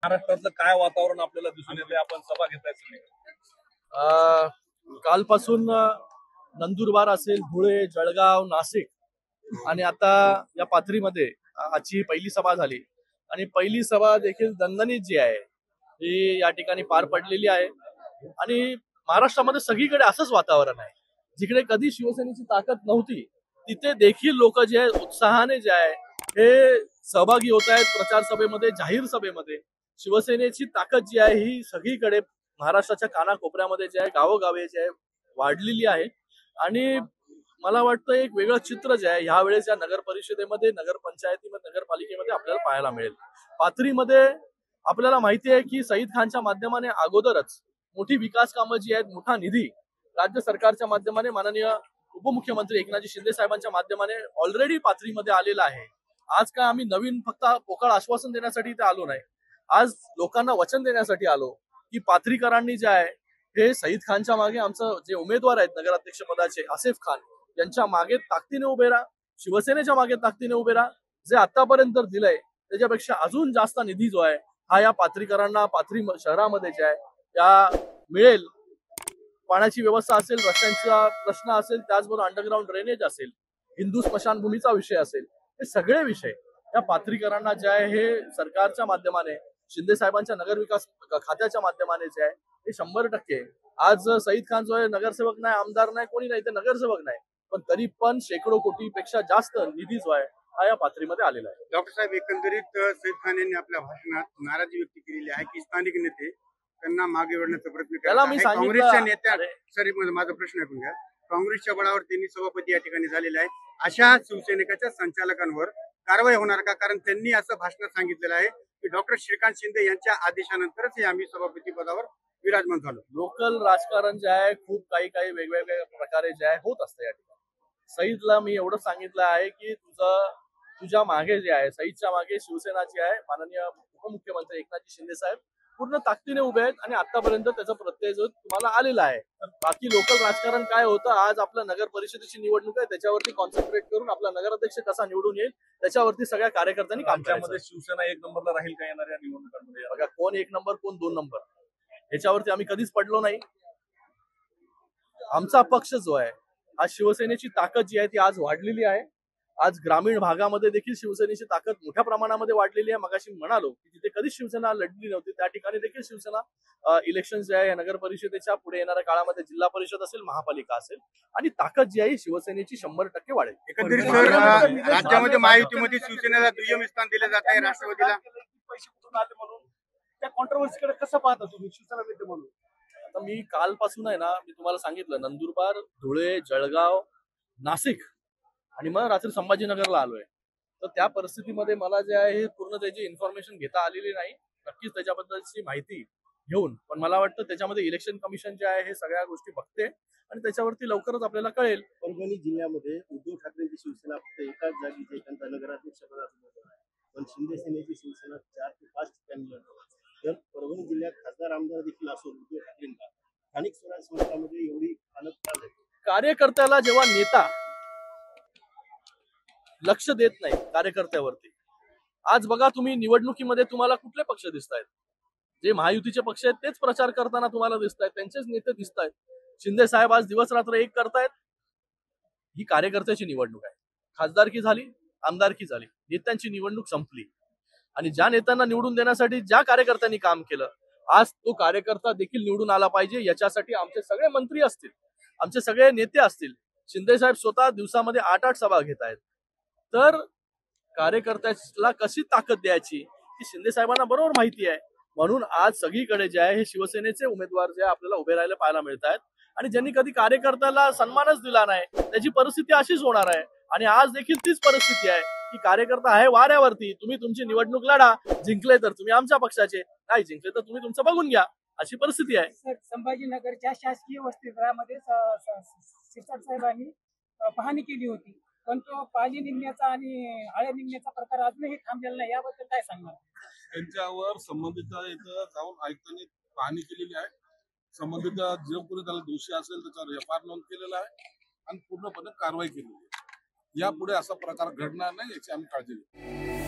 महाराष्ट्रातलं काय वातावरण आपल्याला दिसून येतंय? आपण सभा घेताय सगळे. कालपासून नंदुरबार असेल, धुळे, जळगाव, नाशिक आणि आता या पाथरीमध्ये आजची पहिली सभा झाली आणि पहिली सभा देखील दणदणीत जी आहे ही या ठिकाणी पार पडलेली आहे. आणि महाराष्ट्रामध्ये सगळीकडे असंच वातावरण आहे. जिकडे कधी शिवसेनेची ताकद नव्हती तिथे देखील लोक जे आहे उत्साहाने जे आहे हे सहभागी होत आहेत प्रचार सभेमध्ये, जाहीर सभेमध्ये. शिवसेनेची ताकद जी आहे ही सगळीकडे महाराष्ट्राच्या कानाकोपऱ्यामध्ये जे आहे, गावोगावी जे आहे वाढलेली आहे. आणि मला वाटतं एक वेगळं चित्र जे आहे ह्या वेळेस या नगर परिषदेमध्ये, नगर पंचायतीमध्ये, नगरपालिकेमध्ये आपल्याला पाहायला मिळेल. पाथरीमध्ये आपल्याला माहिती आहे की सईद खानच्या माध्यमाने अगोदरच मोठी विकास कामं जी आहेत, मोठा निधी राज्य सरकारच्या माध्यमाने माननीय उपमुख्यमंत्री एकनाथजी शिंदे साहेबांच्या माध्यमाने ऑलरेडी पाथरीमध्ये आलेला आहे. आज काय आम्ही नवीन फक्त पोकळ आश्वासन देण्यासाठी इथे आलो नाही, आज लोकांना वचन देण्यासाठी आलो की पाथरीकरांनी जे आहे हे सईद खानच्या मागे आमचं जे उमेदवार आहेत नगराध्यक्ष पदाचे आसिफ खान यांच्या मागे ताकदीने उभे राहा, शिवसेनेच्या मागे ताकदीने उभे राहा. जे आतापर्यंत दिलंय त्याच्यापेक्षा अजून जास्त निधी जो आहे हा या पाथरीकरांना पाथरी शहरामध्ये जे आहे या मिळेल. पाण्याची व्यवस्था असेल, रस्त्यांचा प्रश्न असेल, त्याचबरोबर अंडरग्राऊंड ड्रेनेज असेल, हिंदू स्मशानभूमीचा विषय असेल, हे सगळे विषय या पाथरीकरांना जे आहे हे सरकारच्या माध्यमाने, शिंदे साहेबांच्या नगर विकास खात्याच्या माध्यमाने जे आहे हे 100%. आज सईद खान जो आहे नगरसेवक नाही, आमदार नाही, कोणी नाही, ते नगरसेवक नाही, पण तरी पण शेकडो कोटीपेक्षा जास्त निधी जो आहे हा या पाथरीमध्ये आलेला आहे. डॉक्टर साहेब, एकंदरीत सईद खान यांनी आपल्या भाषणात नाराजी व्यक्त केलेली आहे की स्थानिक नेते त्यांना मागे ओढण्याचा प्रयत्न करत आहेत. काँग्रेसच्या नेत्या माझा प्रश्न ऐकून घ्या. काँग्रेसच्या बळावर त्यांनी सभापती या ठिकाणी झालेले आहे. अशा शिवसेनेच्या संचालकांवर कारवाई होणार का? कारण त्यांनी असं भाषणात सांगितलेलं आहे की डॉक्टर श्रीकांत शिंदे यांच्या आदेशानंतरच आम्ही सभापती पदावर विराजमान झालो. लोकल राजकारण जे आहे खूप काही वेगवेगळ्या प्रकारे जे आहे होत असतं या ठिकाणी. सईदला मी एवढं सांगितलं आहे की तुझ्या मागे जे आहे, सईदच्या मागे शिवसेनाची आहे, माननीय उपमुख्यमंत्री एकनाथजी शिंदे साहेब पूर्ण ताकदीने उभे आहेत आणि आतापर्यंत त्याचा प्रत्यय जो तुम्हाला आलेला आहे. बाकी लोकल राजकारण काय होतं, आज आपलं नगर परिषदेची निवडणूक आहे, त्याच्यावरती कॉन्सन्ट्रेट करून आपला नगराध्यक्ष कसा निवडून येईल त्याच्यावरती सगळ्या कार्यकर्त्यांनी काम त्यामध्ये शिवसेना 1 नंबरला राहील का येणाऱ्या निवडणुकांमध्ये? बघा, कोण 1 नंबर कोण 2 नंबर याच्यावरती आम्ही कधीच पडलो नाही. आमचा पक्ष जो आहे, आज शिवसेनेची ताकद जी आहे ती आज वाढलेली आहे. आज ग्रामीण भागामध्ये देखील शिवसेनेची ताकद मोठ्या प्रमाणामध्ये वाढलेली आहे. मगाशी म्हणालो की जिथे कधीच शिवसेना लढली नव्हती त्या ठिकाणी देखील शिवसेना इलेक्शन जे आहे नगर परिषदेच्या पुढे येणाऱ्या काळामध्ये जिल्हा परिषद असेल, महापालिका असेल, आणि ताकद जी आहे शिवसेनेची 100% वाढेल. एकंदरीत राज्यामध्ये महायुतीमध्ये शिवसेनेला दुय्यम स्थान दिले जात आहे. राष्ट्रवादीला पैसे कुठून आले म्हणून त्या कॉन्ट्रोवर्सीकडे कसं पाहता तुम्ही शिवसेना नेते म्हणून? आता मी कालपासून आहे ना, मी तुम्हाला सांगितलं नंदुरबार, धुळे, जळगाव, नाशिक आणि मग रात्री संभाजीनगरला आलोय. तर त्या परिस्थितीमध्ये मला जे आहे हे पूर्ण त्याची इन्फॉर्मेशन घेता आलेली नाही, नक्कीच त्याच्याबद्दलची माहिती घेऊन. पण मला वाटतं त्याच्यामध्ये इलेक्शन कमिशन जे आहे हे सगळ्या गोष्टी बघते आणि त्याच्यावरती लवकरच आपल्याला कळेल. परभणी जिल्ह्यामध्ये उद्धव ठाकरेंची शिवसेना फक्त एकाच जागी जे त्यांचा नगराध्यक्ष पदाचा आहे, पण शिंदे सेनेची शिवसेना 4 ते 5 ठिकाणी लढवत. तर परभणी जिल्ह्यात खासदार आमदार देखील असो उद्धव ठाकरेंना स्थानिक स्वराज्य संस्थांमध्ये एवढी हालत का झाली? कार्यकर्त्याला जेव्हा नेता लक्ष देत नाही कार्यकर्त्यावरती, आज बघा तुम्ही निवडणुकीमध्ये तुम्हाला कुठले पक्ष दिसत आहेत? जे महायुतीचे पक्ष आहेत तेच प्रचार करताना तुम्हाला दिसत आहेत, त्यांचेच नेते दिसत आहेत. शिंदे साहेब आज दिवस रात्र एक करतायत. ही कार्यकर्त्याची निवडणूक आहे. खासदारकी झाली, आमदारकी झाली, नेत्यांची निवडणूक संपली. आणि ज्या नेत्यांना निवडून देण्यासाठी ज्या कार्यकर्त्यांनी काम केलं, आज तो कार्यकर्ता देखील निवडून आला पाहिजे. याच्यासाठी आमचे सगळे मंत्री असतील, आमचे सगळे नेते असतील, शिंदे साहेब स्वतः दिवसामध्ये 8-8 सभा घेत आहेत. तर कार्यकर्त्याला कशी ताकद द्यायची ही शिंदे साहेबांना बरोबर माहिती आहे. म्हणून आज सगळीकडे जे आहे हे शिवसेनेचे उमेदवार जे आपल्याला उभे राहायला पाहायला मिळत आहेत. आणि ज्यांनी कधी कार्यकर्त्याला सन्मानच दिला नाही त्याची परिस्थिती अशीच होणार आहे. आणि आज देखील तीच परिस्थिती आहे की कार्यकर्ता आहे वाऱ्यावरती. तुम्ही तुमची निवडणूक लढा, जिंकले तर तुम्ही आमच्या पक्षाचे, नाही जिंकले तर तुम्ही तुमचं बघून घ्या, अशी परिस्थिती आहे. संभाजीनगरच्या शासकीय वसतिगृहामध्ये शिरसाट साहेबांनी पाहणी केली होती, पण तो पाणी निघण्याचा आणि आळ्या निघण्याचा प्रकार अजूनही थांबलेला नाही. याबद्दल काय सांगणार? त्यांच्यावर संबंधित इथं जाऊन आयुक्तांनी पाहणी केलेली आहे. संबंधित जो कोणी त्याला दोषी असेल त्याच्यावर एफआयआर नोंद केलेला आहे आणि पूर्णपणे कारवाई केलेली आहे. यापुढे असा प्रकार घडणार नाही याची आम्ही काळजी घेतो.